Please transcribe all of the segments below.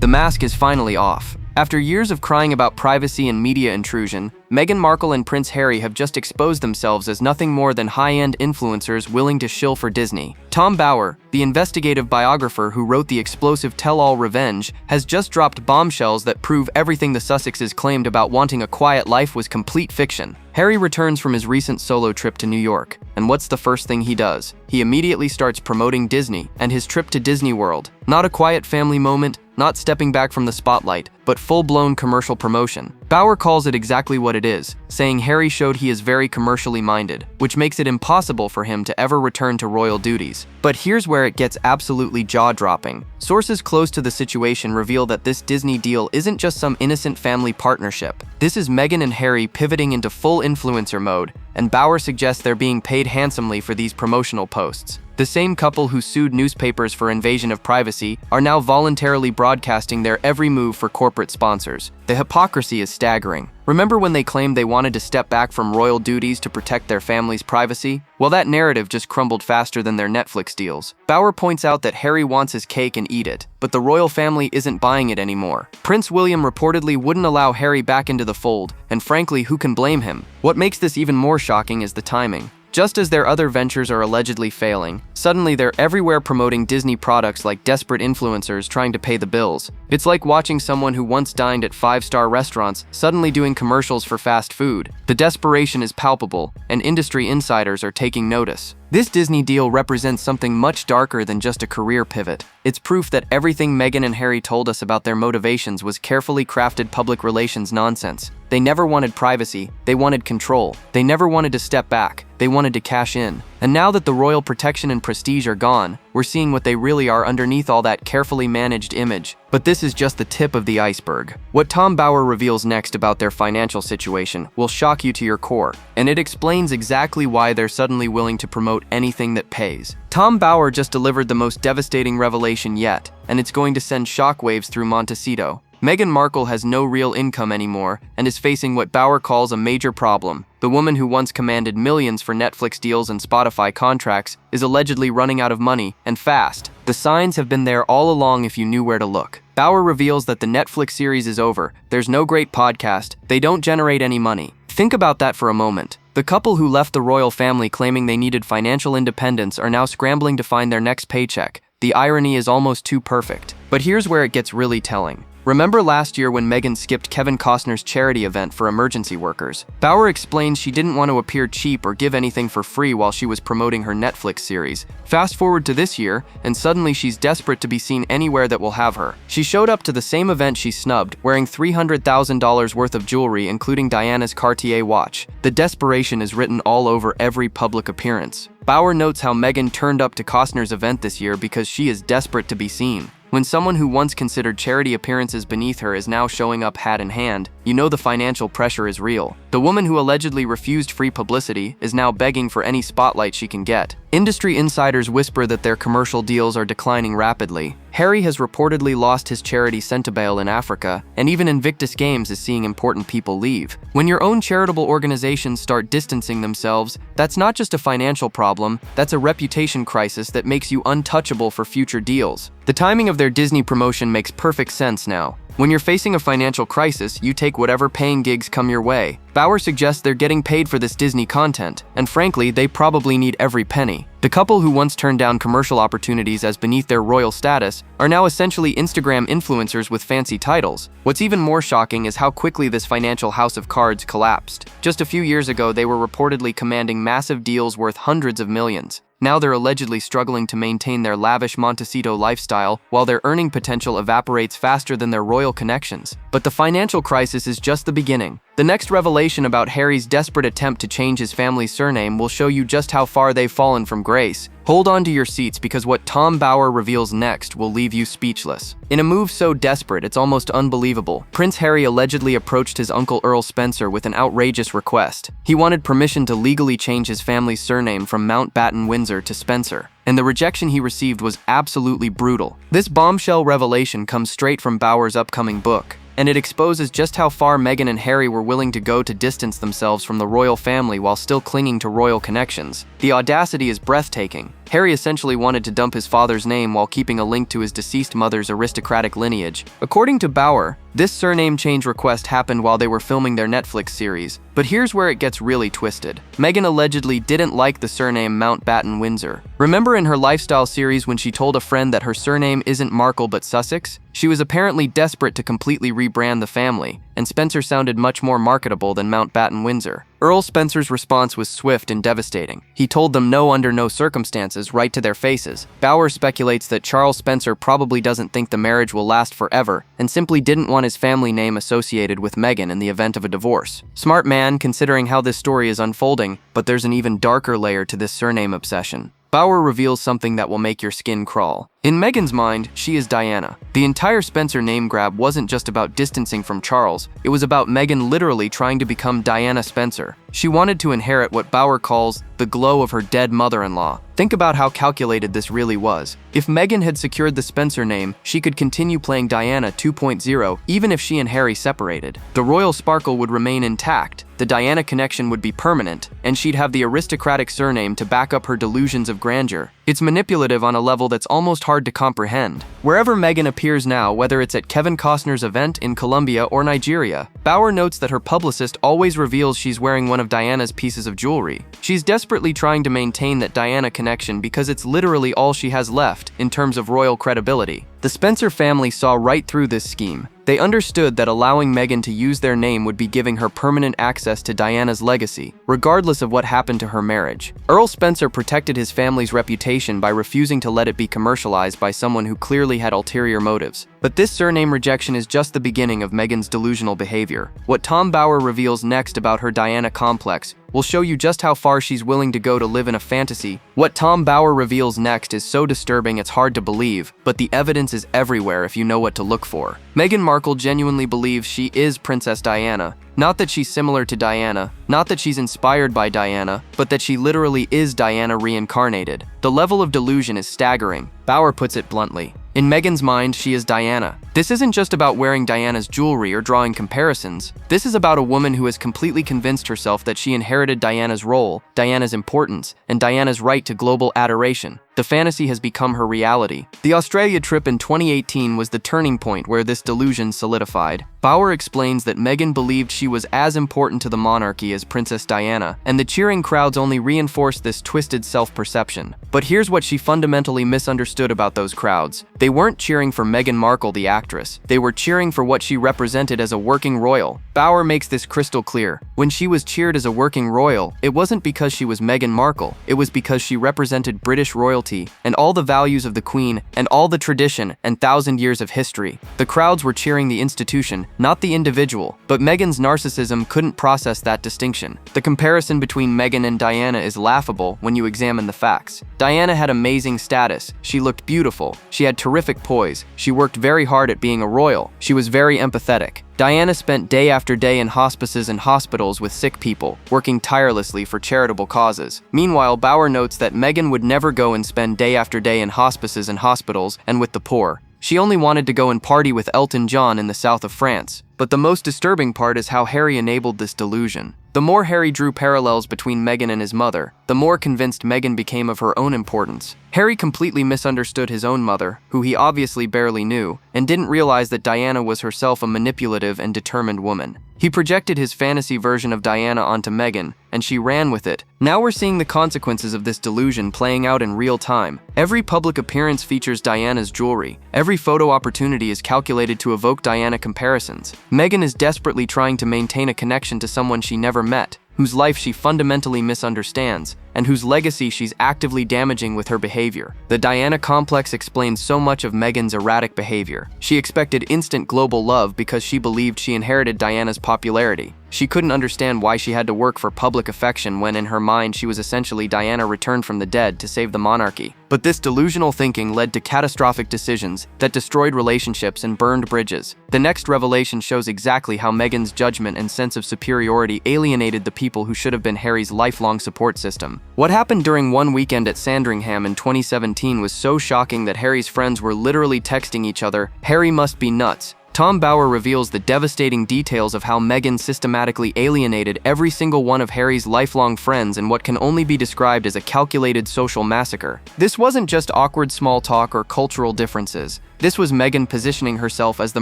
mask is finally off. After years of crying about privacy and media intrusion, Meghan Markle and Prince Harry have just exposed themselves as nothing more than high-end influencers willing to shill for Disney. Tom Bower, the investigative biographer who wrote the explosive tell-all Revenge, has just dropped bombshells that prove everything the Sussexes claimed about wanting a quiet life was complete fiction. Harry returns from his recent solo trip to New York, and what's the first thing he does? He immediately starts promoting Disney and his trip to Disney World. Not a quiet family moment, not stepping back from the spotlight, but full-blown commercial promotion. Bower calls it exactly what it is, saying Harry showed he is very commercially minded, which makes it impossible for him to ever return to royal duties. But here's where it gets absolutely jaw-dropping. Sources close to the situation reveal that this Disney deal isn't just some innocent family partnership. This is Meghan and Harry pivoting into full influencer mode, and Bower suggests they're being paid handsomely for these promotional posts. The same couple who sued newspapers for invasion of privacy are now voluntarily broadcasting their every move for corporate sponsors. The hypocrisy is staggering. Remember when they claimed they wanted to step back from royal duties to protect their family's privacy? Well, that narrative just crumbled faster than their Netflix deals. Bower points out that Harry wants his cake and eat it, but the royal family isn't buying it anymore. Prince William reportedly wouldn't allow Harry back into the fold, and frankly, who can blame him? What makes this even more shocking is the timing. Just as their other ventures are allegedly failing, suddenly they're everywhere promoting Disney products like desperate influencers trying to pay the bills. It's like watching someone who once dined at five-star restaurants suddenly doing commercials for fast food. The desperation is palpable, and industry insiders are taking notice. This Disney deal represents something much darker than just a career pivot. It's proof that everything Meghan and Harry told us about their motivations was carefully crafted public relations nonsense. They never wanted privacy, they wanted control. They never wanted to step back, they wanted to cash in. And now that the royal protection and prestige are gone, we're seeing what they really are underneath all that carefully managed image. But this is just the tip of the iceberg. What Tom Bower reveals next about their financial situation will shock you to your core, and it explains exactly why they're suddenly willing to promote anything that pays. Tom Bower just delivered the most devastating revelation yet, and it's going to send shockwaves through Montecito. Meghan Markle has no real income anymore and is facing what Bower calls a major problem. The woman who once commanded millions for Netflix deals and Spotify contracts is allegedly running out of money, and fast. The signs have been there all along if you knew where to look. Bower reveals that the Netflix series is over, there's no great podcast, they don't generate any money. Think about that for a moment. The couple who left the royal family claiming they needed financial independence are now scrambling to find their next paycheck. The irony is almost too perfect. But here's where it gets really telling. Remember last year when Meghan skipped Kevin Costner's charity event for emergency workers? Bower explains she didn't want to appear cheap or give anything for free while she was promoting her Netflix series. Fast forward to this year, and suddenly she's desperate to be seen anywhere that will have her. She showed up to the same event she snubbed, wearing $300,000 worth of jewelry, including Diana's Cartier watch. The desperation is written all over every public appearance. Bower notes how Meghan turned up to Costner's event this year because she is desperate to be seen. When someone who once considered charity appearances beneath her is now showing up hat in hand, you know the financial pressure is real. The woman who allegedly refused free publicity is now begging for any spotlight she can get. Industry insiders whisper that their commercial deals are declining rapidly. Harry has reportedly lost his charity Centabale in Africa, and even Invictus Games is seeing important people leave. When your own charitable organizations start distancing themselves, that's not just a financial problem, that's a reputation crisis that makes you untouchable for future deals. The timing of their Disney promotion makes perfect sense now. When you're facing a financial crisis, you take whatever paying gigs come your way. Bower suggests they're getting paid for this Disney content, and frankly, they probably need every penny. The couple who once turned down commercial opportunities as beneath their royal status are now essentially Instagram influencers with fancy titles. What's even more shocking is how quickly this financial house of cards collapsed. Just a few years ago, they were reportedly commanding massive deals worth hundreds of millions. Now they're allegedly struggling to maintain their lavish Montecito lifestyle while their earning potential evaporates faster than their royal connections. But the financial crisis is just the beginning. The next revelation about Harry's desperate attempt to change his family's surname will show you just how far they've fallen from grace. Hold on to your seats because what Tom Bower reveals next will leave you speechless. In a move so desperate it's almost unbelievable, Prince Harry allegedly approached his uncle Earl Spencer with an outrageous request. He wanted permission to legally change his family's surname from Mountbatten Windsor to Spencer, and the rejection he received was absolutely brutal. This bombshell revelation comes straight from Bower's upcoming book, and it exposes just how far Meghan and Harry were willing to go to distance themselves from the royal family while still clinging to royal connections. The audacity is breathtaking. Harry essentially wanted to dump his father's name while keeping a link to his deceased mother's aristocratic lineage. According to Bauer, this surname change request happened while they were filming their Netflix series. But here's where it gets really twisted. Meghan allegedly didn't like the surname Mountbatten Windsor. Remember in her lifestyle series when she told a friend that her surname isn't Markle but Sussex? She was apparently desperate to completely rebrand the family, and Spencer sounded much more marketable than Mountbatten Windsor. Earl Spencer's response was swift and devastating. He told them no under no circumstances, right to their faces. Bauer speculates that Charles Spencer probably doesn't think the marriage will last forever, and simply didn't want his family name associated with Meghan in the event of a divorce. Smart man, considering how this story is unfolding, but there's an even darker layer to this surname obsession. Bauer reveals something that will make your skin crawl. In Meghan's mind, she is Diana. The entire Spencer name grab wasn't just about distancing from Charles, it was about Meghan literally trying to become Diana Spencer. She wanted to inherit what Bauer calls the glow of her dead mother-in-law. Think about how calculated this really was. If Meghan had secured the Spencer name, she could continue playing Diana 2.0 even if she and Harry separated. The royal sparkle would remain intact, the Diana connection would be permanent, and she'd have the aristocratic surname to back up her delusions of grandeur. It's manipulative on a level that's almost hard to comprehend. Wherever Meghan appears now, whether it's at Kevin Costner's event in Colombia or Nigeria, Bauer notes that her publicist always reveals she's wearing one of Diana's pieces of jewelry. She's desperately trying to maintain that Diana connection because it's literally all she has left in terms of royal credibility. The Spencer family saw right through this scheme. They understood that allowing Meghan to use their name would be giving her permanent access to Diana's legacy, regardless of what happened to her marriage. Earl Spencer protected his family's reputation by refusing to let it be commercialized by someone who clearly had ulterior motives. But this surname rejection is just the beginning of Meghan's delusional behavior. What Tom Bauer reveals next about her Diana complex will show you just how far she's willing to go to live in a fantasy. What Tom Bauer reveals next is so disturbing it's hard to believe, but the evidence is everywhere if you know what to look for. Meghan Markle genuinely believes she is Princess Diana. Not that she's similar to Diana, not that she's inspired by Diana, but that she literally is Diana reincarnated. The level of delusion is staggering. Bauer puts it bluntly. In Meghan's mind, she is Diana. This isn't just about wearing Diana's jewelry or drawing comparisons. This is about a woman who has completely convinced herself that she inherited Diana's role, Diana's importance, and Diana's right to global adoration. The fantasy has become her reality. The Australia trip in 2018 was the turning point where this delusion solidified. Bauer explains that Meghan believed she was as important to the monarchy as Princess Diana, and the cheering crowds only reinforced this twisted self-perception. But here's what she fundamentally misunderstood about those crowds. They weren't cheering for Meghan Markle, the actress. They were cheering for what she represented as a working royal. Bauer makes this crystal clear. When she was cheered as a working royal, it wasn't because she was Meghan Markle. It was because she represented British royalty and all the values of the Queen and all the tradition and 1,000 years of history. The crowds were cheering the institution, not the individual. But Meghan's narcissism couldn't process that distinction. The comparison between Meghan and Diana is laughable when you examine the facts. Diana had amazing status. She looked beautiful. She had terrific poise. She worked very hard at being a royal. She was very empathetic. Diana spent day after day in hospices and hospitals with sick people, working tirelessly for charitable causes. Meanwhile, Bauer notes that Meghan would never go and spend day after day in hospices and hospitals and with the poor. She only wanted to go and party with Elton John in the south of France. But the most disturbing part is how Harry enabled this delusion. The more Harry drew parallels between Meghan and his mother, the more convinced Meghan became of her own importance. Harry completely misunderstood his own mother, who he obviously barely knew, and didn't realize that Diana was herself a manipulative and determined woman. He projected his fantasy version of Diana onto Meghan, and she ran with it. Now we're seeing the consequences of this delusion playing out in real time. Every public appearance features Diana's jewelry. Every photo opportunity is calculated to evoke Diana comparisons. Meghan is desperately trying to maintain a connection to someone she never met, whose life she fundamentally misunderstands, and whose legacy she's actively damaging with her behavior. The Diana complex explains so much of Meghan's erratic behavior. She expected instant global love because she believed she inherited Diana's popularity. She couldn't understand why she had to work for public affection when in her mind she was essentially Diana returned from the dead to save the monarchy. But this delusional thinking led to catastrophic decisions that destroyed relationships and burned bridges. The next revelation shows exactly how Meghan's judgment and sense of superiority alienated the people who should have been Harry's lifelong support system. What happened during one weekend at Sandringham in 2017 was so shocking that Harry's friends were literally texting each other, "Harry must be nuts." Tom Bower reveals the devastating details of how Meghan systematically alienated every single one of Harry's lifelong friends in what can only be described as a calculated social massacre. This wasn't just awkward small talk or cultural differences. This was Meghan positioning herself as the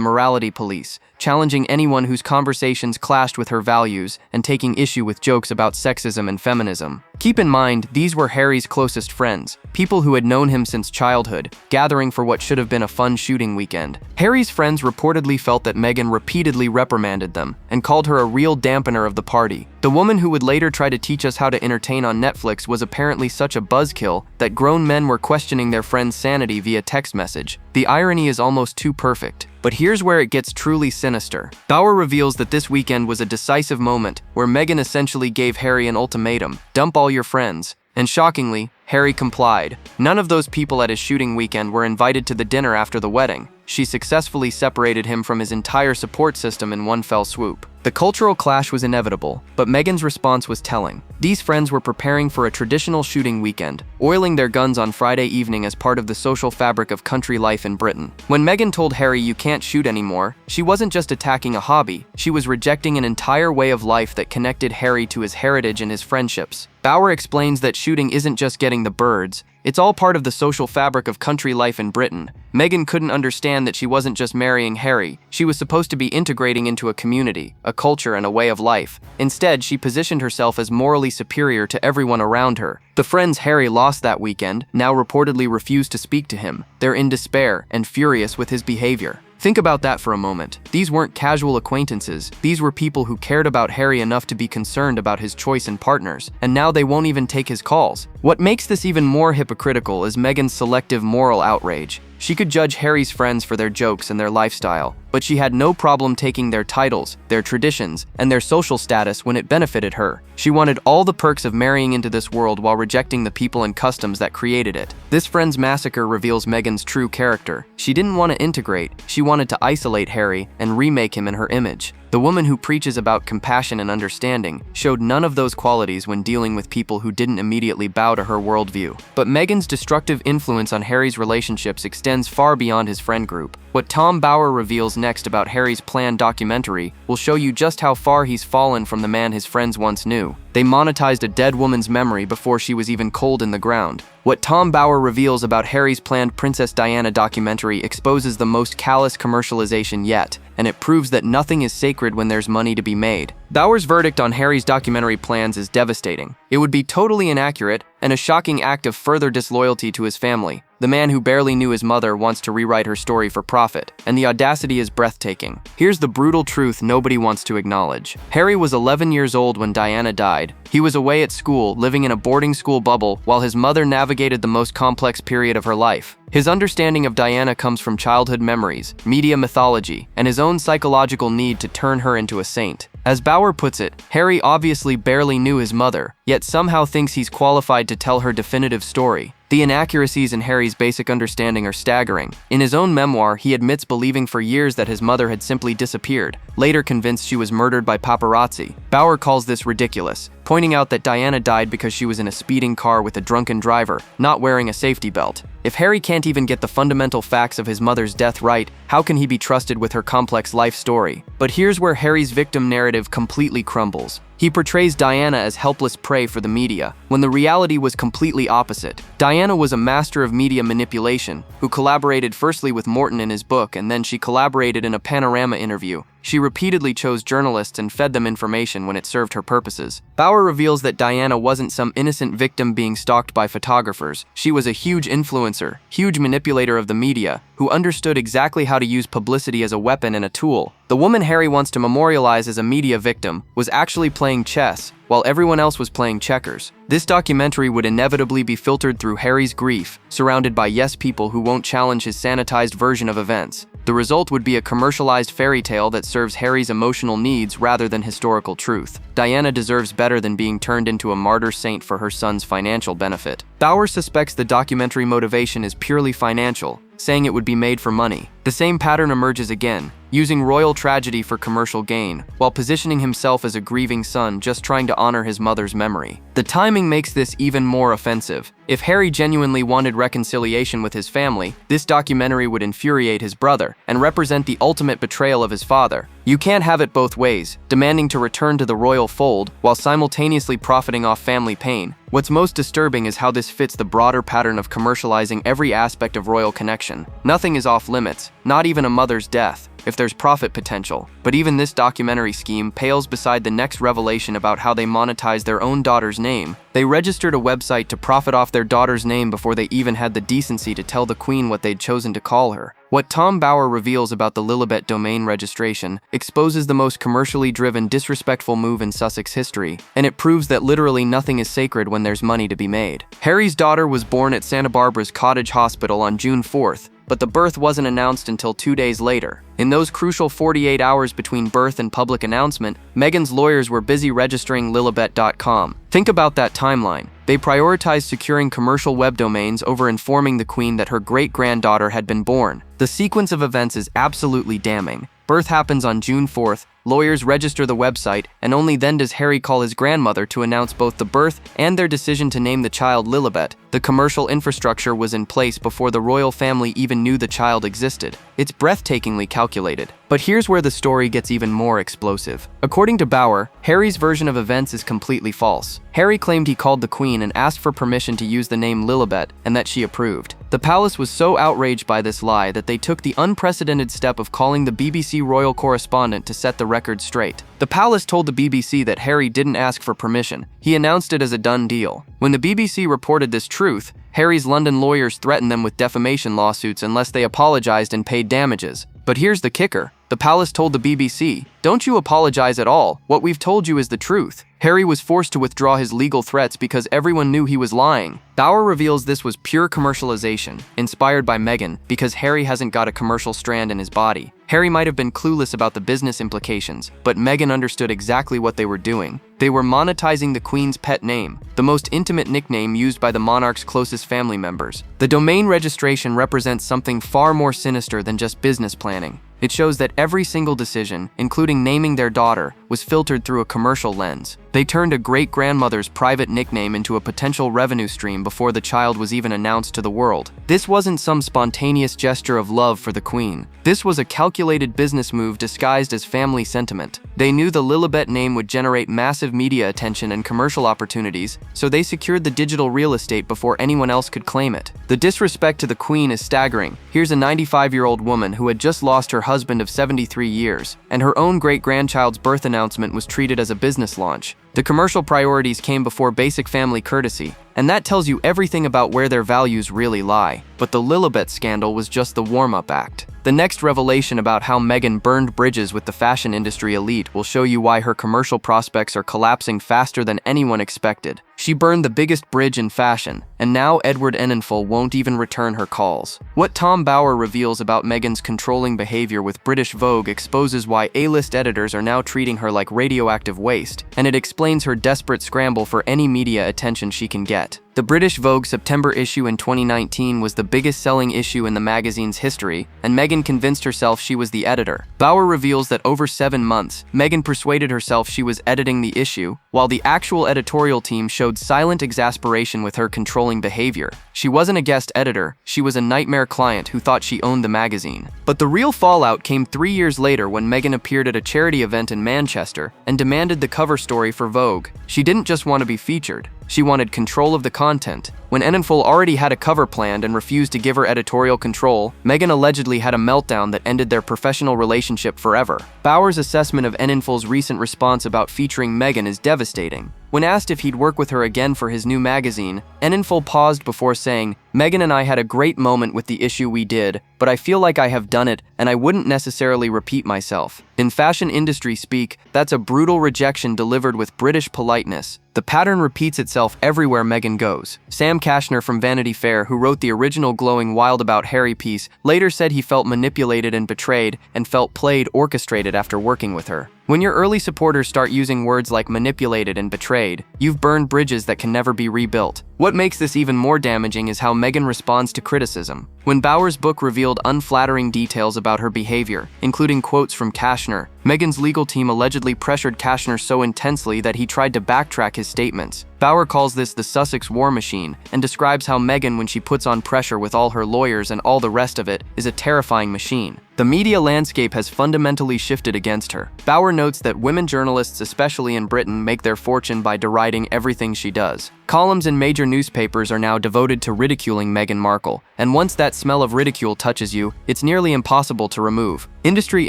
morality police, challenging anyone whose conversations clashed with her values and taking issue with jokes about sexism and feminism. Keep in mind, these were Harry's closest friends, people who had known him since childhood, gathering for what should have been a fun shooting weekend. Harry's friends reportedly felt that Meghan repeatedly reprimanded them and called her a real dampener of the party. The woman who would later try to teach us how to entertain on Netflix was apparently such a buzzkill that grown men were questioning their friend's sanity via text message. The irony is almost too perfect. But here's where it gets truly sinister. Bower reveals that this weekend was a decisive moment where Meghan essentially gave Harry an ultimatum: dump all your friends. And shockingly, Harry complied. None of those people at his shooting weekend were invited to the dinner after the wedding. She successfully separated him from his entire support system in one fell swoop. The cultural clash was inevitable, but Meghan's response was telling. These friends were preparing for a traditional shooting weekend, oiling their guns on Friday evening as part of the social fabric of country life in Britain. When Meghan told Harry you can't shoot anymore, she wasn't just attacking a hobby, she was rejecting an entire way of life that connected Harry to his heritage and his friendships. Bower explains that shooting isn't just getting the birds, it's all part of the social fabric of country life in Britain. Meghan couldn't understand that she wasn't just marrying Harry, she was supposed to be integrating into a community, a culture, and a way of life. Instead, she positioned herself as morally superior to everyone around her. The friends Harry lost that weekend now reportedly refuse to speak to him. They're in despair and furious with his behavior. Think about that for a moment. These weren't casual acquaintances. These were people who cared about Harry enough to be concerned about his choice in partners, and now they won't even take his calls. What makes this even more hypocritical is Meghan's selective moral outrage. She could judge Harry's friends for their jokes and their lifestyle, but she had no problem taking their titles, their traditions, and their social status when it benefited her. She wanted all the perks of marrying into this world while rejecting the people and customs that created it. This friends massacre reveals Meghan's true character. She didn't want to integrate, she wanted to isolate Harry and remake him in her image. The woman who preaches about compassion and understanding showed none of those qualities when dealing with people who didn't immediately bow to her worldview. But Meghan's destructive influence on Harry's relationships extends far beyond his friend group. What Tom Bower reveals next about Harry's planned documentary will show you just how far he's fallen from the man his friends once knew. They monetized a dead woman's memory before she was even cold in the ground. What Tom Bower reveals about Harry's planned Princess Diana documentary exposes the most callous commercialization yet, and it proves that nothing is sacred when there's money to be made. Bower's verdict on Harry's documentary plans is devastating. It would be totally inaccurate and a shocking act of further disloyalty to his family. The man who barely knew his mother wants to rewrite her story for profit, and the audacity is breathtaking. Here's the brutal truth nobody wants to acknowledge. Harry was 11 years old when Diana died. He was away at school, living in a boarding school bubble, while his mother navigated the most complex period of her life. His understanding of Diana comes from childhood memories, media mythology, and his own psychological need to turn her into a saint. As Bower puts it, Harry obviously barely knew his mother, yet somehow thinks he's qualified to tell her definitive story. The inaccuracies in Harry's basic understanding are staggering. In his own memoir, he admits believing for years that his mother had simply disappeared, later convinced she was murdered by paparazzi. Bower calls this ridiculous, pointing out that Diana died because she was in a speeding car with a drunken driver, not wearing a safety belt. If Harry can't even get the fundamental facts of his mother's death right, how can he be trusted with her complex life story? But here's where Harry's victim narrative completely crumbles. He portrays Diana as helpless prey for the media, when the reality was completely opposite. Diana was a master of media manipulation, who collaborated firstly with Morton in his book, and then she collaborated in a Panorama interview. She repeatedly chose journalists and fed them information when it served her purposes. Bower reveals that Diana wasn't some innocent victim being stalked by photographers. She was a huge influencer, huge manipulator of the media, who understood exactly how to use publicity as a weapon and a tool. The woman Harry wants to memorialize as a media victim was actually playing chess, while everyone else was playing checkers. This documentary would inevitably be filtered through Harry's grief, surrounded by yes people who won't challenge his sanitized version of events. The result would be a commercialized fairy tale that serves Harry's emotional needs rather than historical truth. Diana deserves better than being turned into a martyr saint for her son's financial benefit. Bower suspects the documentary motivation is purely financial, saying it would be made for money. The same pattern emerges again, using royal tragedy for commercial gain, while positioning himself as a grieving son just trying to honor his mother's memory. The timing makes this even more offensive. If Harry genuinely wanted reconciliation with his family, this documentary would infuriate his brother and represent the ultimate betrayal of his father. You can't have it both ways, demanding to return to the royal fold while simultaneously profiting off family pain. What's most disturbing is how this fits the broader pattern of commercializing every aspect of royal connection. Nothing is off limits, not even a mother's death, if there's profit potential. But even this documentary scheme pales beside the next revelation about how they monetize their own daughter's name. They registered a website to profit off their daughter's name before they even had the decency to tell the queen what they'd chosen to call her. What Tom Bower reveals about the Lilibet domain registration exposes the most commercially driven, disrespectful move in Sussex history, and it proves that literally nothing is sacred when there's money to be made. Harry's daughter was born at Santa Barbara's Cottage Hospital on June 4th, but the birth wasn't announced until 2 days later. In those crucial 48 hours between birth and public announcement, Meghan's lawyers were busy registering Lilibet.com. Think about that timeline. They prioritized securing commercial web domains over informing the Queen that her great-granddaughter had been born. The sequence of events is absolutely damning. Birth happens on June 4th, lawyers register the website, and only then does Harry call his grandmother to announce both the birth and their decision to name the child Lilibet. The commercial infrastructure was in place before the royal family even knew the child existed. It's breathtakingly calculated. But here's where the story gets even more explosive. According to Bower, Harry's version of events is completely false. Harry claimed he called the Queen and asked for permission to use the name Lilibet, and that she approved. The palace was so outraged by this lie that they took the unprecedented step of calling the BBC royal correspondent to set the record straight. The palace told the BBC that Harry didn't ask for permission. He announced it as a done deal. When the BBC reported this truth, Harry's London lawyers threatened them with defamation lawsuits unless they apologized and paid damages. But here's the kicker. The palace told the BBC, "Don't you apologize at all. What we've told you is the truth." Harry was forced to withdraw his legal threats because everyone knew he was lying. Bower reveals this was pure commercialization, inspired by Meghan, because Harry hasn't got a commercial strand in his body. Harry might have been clueless about the business implications, but Meghan understood exactly what they were doing. They were monetizing the Queen's pet name, the most intimate nickname used by the monarch's closest family members. The domain registration represents something far more sinister than just business planning. It shows that every single decision, including naming their daughter, was filtered through a commercial lens. They turned a great-grandmother's private nickname into a potential revenue stream before the child was even announced to the world. This wasn't some spontaneous gesture of love for the Queen. This was a calculated business move disguised as family sentiment. They knew the Lilibet name would generate massive media attention and commercial opportunities, so they secured the digital real estate before anyone else could claim it. The disrespect to the Queen is staggering. Here's a 95-year-old woman who had just lost her husband of 73 years, and her own great-grandchild's birth announcement was treated as a business launch. The commercial priorities came before basic family courtesy, and that tells you everything about where their values really lie. But the Lilibet scandal was just the warm-up act. The next revelation about how Meghan burned bridges with the fashion industry elite will show you why her commercial prospects are collapsing faster than anyone expected. She burned the biggest bridge in fashion, and now Edward Enninful won't even return her calls. What Tom Bower reveals about Meghan's controlling behavior with British Vogue exposes why A-list editors are now treating her like radioactive waste, and it explains her desperate scramble for any media attention she can get. The British Vogue September issue in 2019 was the biggest selling issue in the magazine's history, and Meghan convinced herself she was the editor. Bower reveals that over 7 months, Meghan persuaded herself she was editing the issue, while the actual editorial team showed silent exasperation with her controlling behavior. She wasn't a guest editor, she was a nightmare client who thought she owned the magazine. But the real fallout came 3 years later when Meghan appeared at a charity event in Manchester and demanded the cover story for Vogue. She didn't just want to be featured. She wanted control of the content. When Enninful already had a cover planned and refused to give her editorial control, Meghan allegedly had a meltdown that ended their professional relationship forever. Bower's assessment of Enninful's recent response about featuring Meghan is devastating. When asked if he'd work with her again for his new magazine, Enninful paused before saying, "Meghan and I had a great moment with the issue we did, but I feel like I have done it and I wouldn't necessarily repeat myself." In fashion industry speak, that's a brutal rejection delivered with British politeness. The pattern repeats itself everywhere Meghan goes. Sam Cashner from Vanity Fair, who wrote the original glowing Wild About Harry piece, later said he felt manipulated and betrayed and felt played orchestrated after working with her. When your early supporters start using words like manipulated and betrayed, you've burned bridges that can never be rebuilt. What makes this even more damaging is how Meghan responds to criticism. When Bauer's book revealed unflattering details about her behavior, including quotes from Kashner, Meghan's legal team allegedly pressured Kashner so intensely that he tried to backtrack his statements. Bauer calls this the Sussex war machine and describes how Meghan, when she puts on pressure with all her lawyers and all the rest of it, is a terrifying machine. The media landscape has fundamentally shifted against her. Bauer notes that women journalists, especially in Britain, make their fortune by deriding everything she does. Columns in major newspapers are now devoted to ridiculing Meghan Markle, and once that smell of ridicule touches you, it's nearly impossible to remove. Industry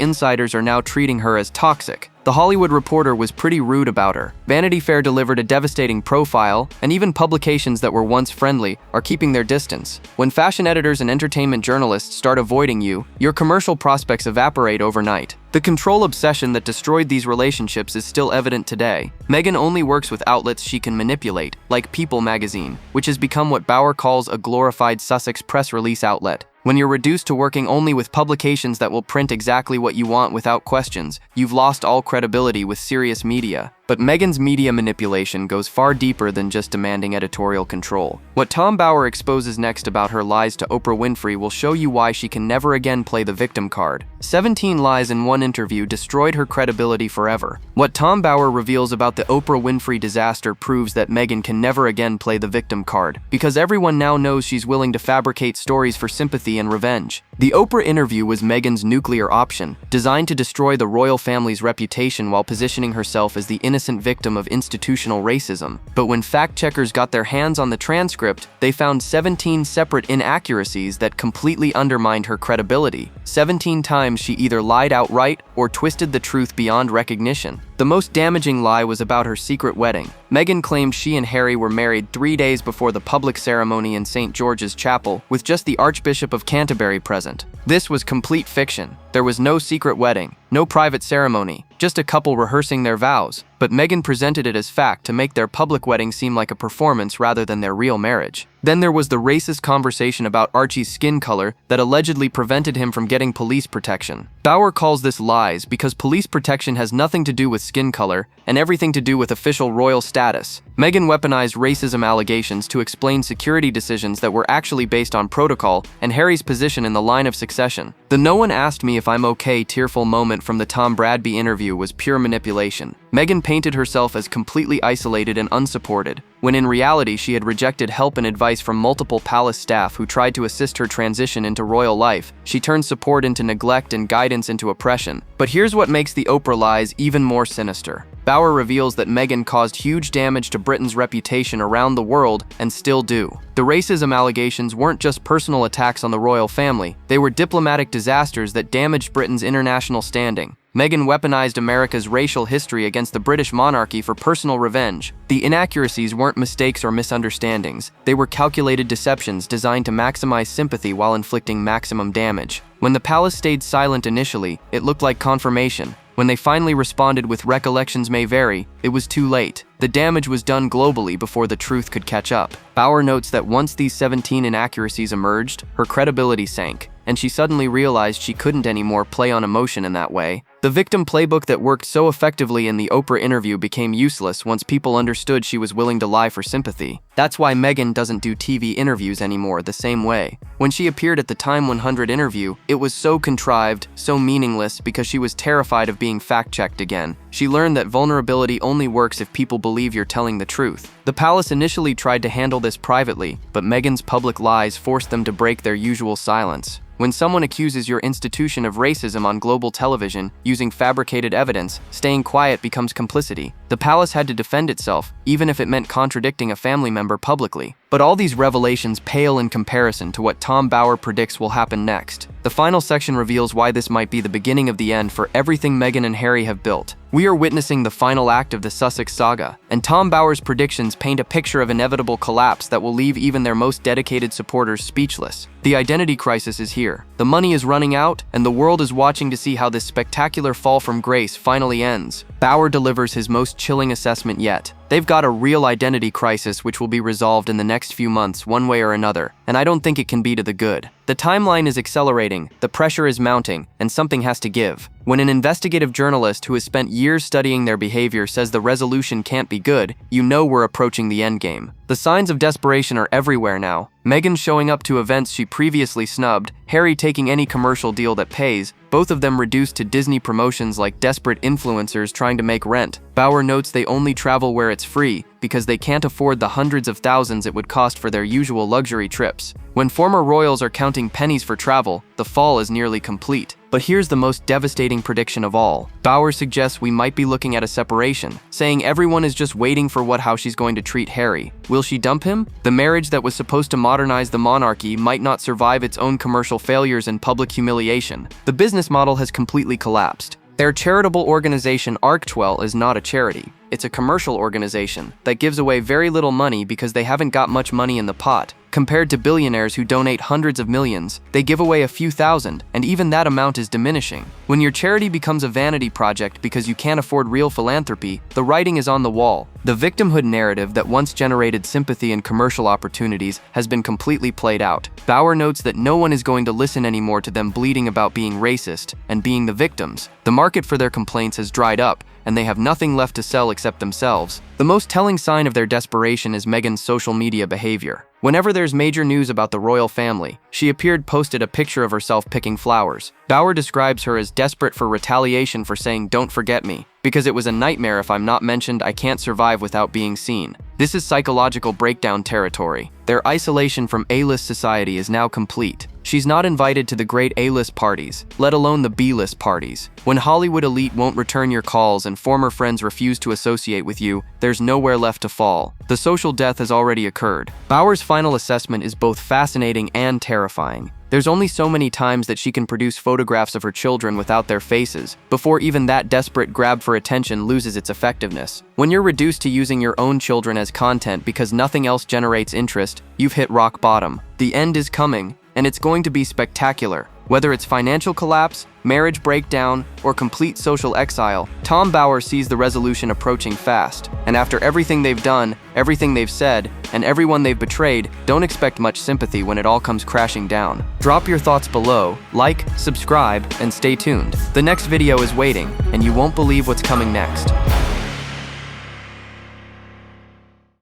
insiders are now treating her as toxic. The Hollywood Reporter was pretty rude about her. Vanity Fair delivered a devastating profile, and even publications that were once friendly are keeping their distance. When fashion editors and entertainment journalists start avoiding you, your commercial prospects evaporate overnight. The control obsession that destroyed these relationships is still evident today. Meghan only works with outlets she can manipulate, like People magazine, which has become what Bauer calls a glorified Sussex press release outlet. When you're reduced to working only with publications that will print exactly what you want without questions, you've lost all credibility with serious media. But Meghan's media manipulation goes far deeper than just demanding editorial control. What Tom Bauer exposes next about her lies to Oprah Winfrey will show you why she can never again play the victim card. 17 lies in one interview destroyed her credibility forever. What Tom Bauer reveals about the Oprah Winfrey disaster proves that Meghan can never again play the victim card, because everyone now knows she's willing to fabricate stories for sympathy and revenge. The Oprah interview was Meghan's nuclear option, designed to destroy the royal family's reputation while positioning herself as the innocent victim of institutional racism. But when fact-checkers got their hands on the transcript, they found 17 separate inaccuracies that completely undermined her credibility. 17 times she either lied outright or twisted the truth beyond recognition. The most damaging lie was about her secret wedding. Meghan claimed she and Harry were married 3 days before the public ceremony in St. George's Chapel, with just the Archbishop of Canterbury present. This was complete fiction. There was no secret wedding, no private ceremony, just a couple rehearsing their vows. But Meghan presented it as fact to make their public wedding seem like a performance rather than their real marriage. Then there was the racist conversation about Archie's skin color that allegedly prevented him from getting police protection. Bauer calls this lies because police protection has nothing to do with skin color and everything to do with official royal status. Meghan weaponized racism allegations to explain security decisions that were actually based on protocol and Harry's position in the line of succession. The "no one asked me if I'm okay" tearful moment from the Tom Bradby interview was pure manipulation. Meghan painted herself as completely isolated and unsupported, when in reality she had rejected help and advice from multiple palace staff who tried to assist her transition into royal life. She turned support into neglect and guidance into oppression. But here's what makes the Oprah lies even more sinister. Bauer reveals that Meghan caused huge damage to Britain's reputation around the world and still do. The racism allegations weren't just personal attacks on the royal family, they were diplomatic disasters that damaged Britain's international standing. Meghan weaponized America's racial history against the British monarchy for personal revenge. The inaccuracies weren't mistakes or misunderstandings. They were calculated deceptions designed to maximize sympathy while inflicting maximum damage. When the palace stayed silent initially, it looked like confirmation. When they finally responded with "recollections may vary," it was too late. The damage was done globally before the truth could catch up. Bauer notes that once these 17 inaccuracies emerged, her credibility sank, and she suddenly realized she couldn't anymore play on emotion in that way. The victim playbook that worked so effectively in the Oprah interview became useless once people understood she was willing to lie for sympathy. That's why Meghan doesn't do TV interviews anymore the same way. When she appeared at the Time 100 interview, it was so contrived, so meaningless because she was terrified of being fact-checked again. She learned that vulnerability only works if people believe you're telling the truth. The palace initially tried to handle this privately, but Meghan's public lies forced them to break their usual silence. When someone accuses your institution of racism on global television using fabricated evidence, staying quiet becomes complicity. The palace had to defend itself, even if it meant contradicting a family member publicly. But all these revelations pale in comparison to what Tom Bauer predicts will happen next. The final section reveals why this might be the beginning of the end for everything Meghan and Harry have built. We are witnessing the final act of the Sussex saga, and Tom Bauer's predictions paint a picture of inevitable collapse that will leave even their most dedicated supporters speechless. The identity crisis is here. The money is running out, and the world is watching to see how this spectacular fall from grace finally ends. Bauer delivers his most chilling assessment yet. They've got a real identity crisis which will be resolved in the next few months one way or another, and I don't think it can be to the good. The timeline is accelerating, the pressure is mounting, and something has to give. When an investigative journalist who has spent years studying their behavior says the resolution can't be good, you know we're approaching the endgame. The signs of desperation are everywhere now. Meghan showing up to events she previously snubbed, Harry taking any commercial deal that pays, both of them reduced to Disney promotions like desperate influencers trying to make rent. Bauer notes they only travel where it's free because they can't afford the hundreds of thousands it would cost for their usual luxury trips. When former royals are counting pennies for travel, the fall is nearly complete. But here's the most devastating prediction of all. Bauer suggests we might be looking at a separation, saying everyone is just waiting for how she's going to treat Harry. Will she dump him? The marriage that was supposed to modernize the monarchy might not survive its own commercial failures and public humiliation. The business model has completely collapsed. Their charitable organization Arctwell is not a charity. It's a commercial organization that gives away very little money because they haven't got much money in the pot. Compared to billionaires who donate hundreds of millions, they give away a few thousand, and even that amount is diminishing. When your charity becomes a vanity project because you can't afford real philanthropy, the writing is on the wall. The victimhood narrative that once generated sympathy and commercial opportunities has been completely played out. Bauer notes that no one is going to listen anymore to them bleating about being racist and being the victims. The market for their complaints has dried up, and they have nothing left to sell except themselves. The most telling sign of their desperation is Meghan's social media behavior. Whenever there's major news about the royal family, she posted a picture of herself picking flowers. Bauer describes her as desperate for retaliation for saying "don't forget me," because it was a nightmare if I'm not mentioned, I can't survive without being seen. This is psychological breakdown territory. Their isolation from A-list society is now complete. She's not invited to the great A-list parties, let alone the B-list parties. When Hollywood elite won't return your calls and former friends refuse to associate with you, there's nowhere left to fall. The social death has already occurred. Bauer's final assessment is both fascinating and terrifying. There's only so many times that she can produce photographs of her children without their faces, before even that desperate grab for attention loses its effectiveness. When you're reduced to using your own children as content because nothing else generates interest, you've hit rock bottom. The end is coming, and it's going to be spectacular. Whether it's financial collapse, marriage breakdown, or complete social exile, Tom Bauer sees the resolution approaching fast. And after everything they've done, everything they've said, and everyone they've betrayed, don't expect much sympathy when it all comes crashing down. Drop your thoughts below, like, subscribe, and stay tuned. The next video is waiting, and you won't believe what's coming next.